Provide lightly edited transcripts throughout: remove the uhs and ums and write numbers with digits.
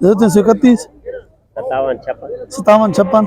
331 57 56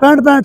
65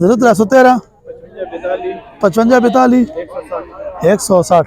0313 55 42 160.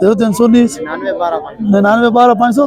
0319 99 12 500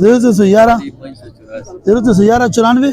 0311 94.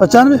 95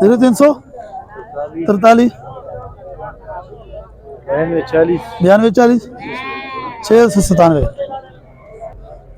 0343 9240 697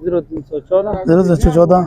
0314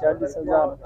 40,000